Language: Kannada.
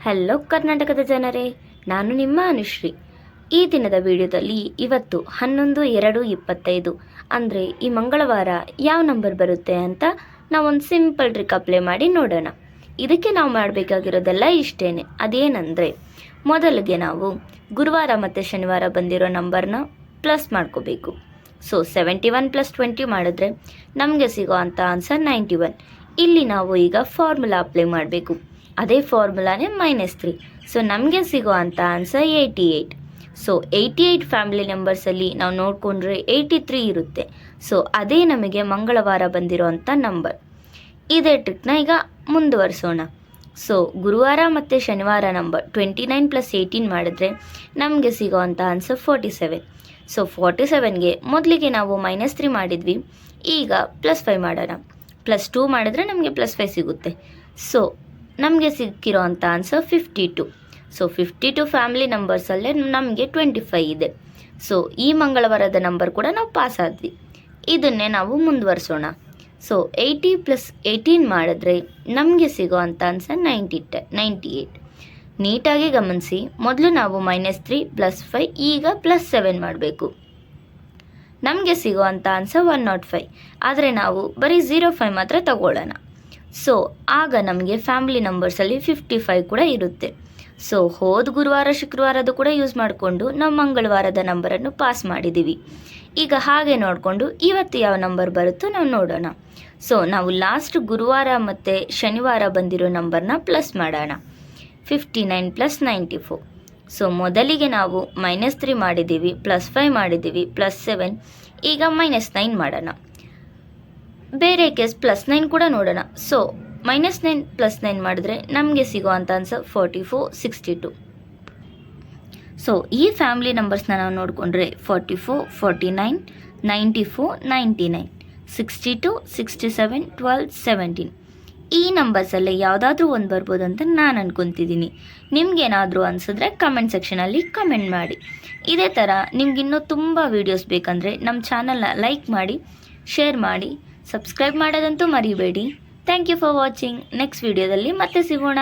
ಹಲೋ ಕರ್ನಾಟಕದ ಜನರೇ, ನಾನು ನಿಮ್ಮ ಅನುಶ್ರೀ. ಈ ದಿನದ ವಿಡಿಯೋದಲ್ಲಿ ಇವತ್ತು 11/2/25 ಅಂದರೆ ಈ ಮಂಗಳವಾರ ಯಾವ ನಂಬರ್ ಬರುತ್ತೆ ಅಂತ ನಾವೊಂದು ಸಿಂಪಲ್ ಟ್ರಿಕ್ ಅಪ್ಲೈ ಮಾಡಿ ನೋಡೋಣ. ಇದಕ್ಕೆ ನಾವು ಮಾಡಬೇಕಾಗಿರೋದೆಲ್ಲ ಇಷ್ಟೇನೆ. ಅದೇನೆಂದರೆ, ಮೊದಲಿಗೆ ನಾವು ಗುರುವಾರ ಮತ್ತು ಶನಿವಾರ ಬಂದಿರೋ ನಂಬರ್ನ ಪ್ಲಸ್ ಮಾಡ್ಕೋಬೇಕು. ಸೊ 71 + 20 ಮಾಡಿದ್ರೆ ನಮಗೆ ಸಿಗೋ ಅಂಥ ಆನ್ಸರ್ 91. ಇಲ್ಲಿ ನಾವು ಈಗ ಫಾರ್ಮುಲಾ ಅಪ್ಲೈ ಮಾಡಬೇಕು. ಅದೇ ಫಾರ್ಮುಲಾನೇ -3. ಸೊ ನಮಗೆ ಸಿಗೋ ಅಂಥ ಆನ್ಸರ್ 88. ಸೊ 88 ಫ್ಯಾಮಿಲಿ ನಂಬರ್ಸಲ್ಲಿ ನಾವು ನೋಡಿಕೊಂಡ್ರೆ 83 ಇರುತ್ತೆ. ಸೊ ಅದೇ ನಮಗೆ ಮಂಗಳವಾರ ಬಂದಿರೋ ಅಂಥ ನಂಬರ್. ಇದೇ ಟ್ರಿಕ್ನ ಈಗ ಮುಂದುವರಿಸೋಣ. ಸೊ ಗುರುವಾರ ಮತ್ತು ಶನಿವಾರ ನಂಬರ್ 29 + 18 ಮಾಡಿದ್ರೆ ನಮಗೆ ಸಿಗೋ ಅಂಥ ಆನ್ಸರ್ 47. ಸೊ 47ಗೆ ಮೊದಲಿಗೆ ನಾವು -3 ಮಾಡಿದ್ವಿ, ಈಗ +5 ಮಾಡೋಣ. +2 ಮಾಡಿದ್ರೆ ನಮಗೆ +5 ಸಿಗುತ್ತೆ. ಸೊ ನಮಗೆ ಸಿಕ್ಕಿರೋ ಅಂಥ ಆನ್ಸರ್ 52. ಸೊ 52 ಫ್ಯಾಮಿಲಿ ನಂಬರ್ಸಲ್ಲೇ ನಮಗೆ 25 ಇದೆ. ಸೊ ಈ ಮಂಗಳವಾರದ ನಂಬರ್ ಕೂಡ ನಾವು ಪಾಸ್ ಆದ್ವಿ. ಇದನ್ನೇ ನಾವು ಮುಂದುವರಿಸೋಣ. ಸೊ 80 + 18 ಮಾಡಿದ್ರೆ ನಮಗೆ ಸಿಗೋ ಅಂಥ ಆನ್ಸರ್ 98. ನೀಟಾಗಿ ಗಮನಿಸಿ, ಮೊದಲು ನಾವು -3 +5 ಈಗ +7 ಮಾಡಬೇಕು. ನಮಗೆ ಸಿಗೋ ಅಂಥ ಆನ್ಸರ್ 105. ಆದರೆ ನಾವು ಬರೀ 05 ಮಾತ್ರ ತಗೊಳ್ಳೋಣ. ಸೊ ಆಗ ನಮಗೆ ಫ್ಯಾಮಿಲಿ ನಂಬರ್ಸಲ್ಲಿ 55 ಕೂಡ ಇರುತ್ತೆ. ಸೊ ಹೋದ ಗುರುವಾರ ಶುಕ್ರವಾರದ್ದು ಕೂಡ ಯೂಸ್ ಮಾಡಿಕೊಂಡು ನಾವು ಮಂಗಳವಾರದ ನಂಬರನ್ನು ಪಾಸ್ ಮಾಡಿದ್ದೀವಿ. ಈಗ ಹಾಗೆ ನೋಡಿಕೊಂಡು ಇವತ್ತು ಯಾವ ನಂಬರ್ ಬರುತ್ತೋ ನಾವು ನೋಡೋಣ. ಸೊ ನಾವು ಲಾಸ್ಟ್ ಗುರುವಾರ ಮತ್ತು ಶನಿವಾರ ಬಂದಿರೋ ನಂಬರ್ನ ಪ್ಲಸ್ ಮಾಡೋಣ. 59 + 94. ಸೊ ಮೊದಲಿಗೆ ನಾವು -3 ಮಾಡಿದ್ದೀವಿ, +5 ಮಾಡಿದ್ದೀವಿ, +7, ಈಗ -9 ಮಾಡೋಣ. ಬೇರೆ ಕೇಸ್ +9 ಕೂಡ ನೋಡೋಣ. ಸೊ -9 + 9 ಮಾಡಿದ್ರೆ ನಮಗೆ ಸಿಗೋ ಅಂಥ ಆನ್ಸರ್ 44, 62. ಸೊ ಈ ಫ್ಯಾಮಿಲಿ ನಂಬರ್ಸ್ನ ನಾವು ನೋಡಿಕೊಂಡ್ರೆ 44, 49, 94, 99, 62, 67, 12, 17 ಈ ನಂಬರ್ಸಲ್ಲೇ ಯಾವುದಾದ್ರೂ ಒಂದು ಬರ್ಬೋದು ಅಂತ ನಾನು ಅನ್ಕೊತಿದ್ದೀನಿ. ನಿಮ್ಗೇನಾದರೂ ಅನಿಸಿದ್ರೆ ಕಮೆಂಟ್ ಸೆಕ್ಷನಲ್ಲಿ ಕಮೆಂಟ್ ಮಾಡಿ. ಇದೇ ಥರ ನಿಮ್ಗೆ ಇನ್ನೂ ತುಂಬ ವೀಡಿಯೋಸ್ ಬೇಕಂದರೆ ನಮ್ಮ ಚಾನಲ್ನ ಲೈಕ್ ಮಾಡಿ, ಶೇರ್ ಮಾಡಿ, ಸಬ್ಸ್ಕ್ರೈಬ್ ಮಾಡೋದಂತೂ ಮರಿಬೇಡಿ. Thank you for watching. Next ವಿಡಿಯೋದಲ್ಲಿ ಮತ್ತೆ ಸಿಗೋಣ.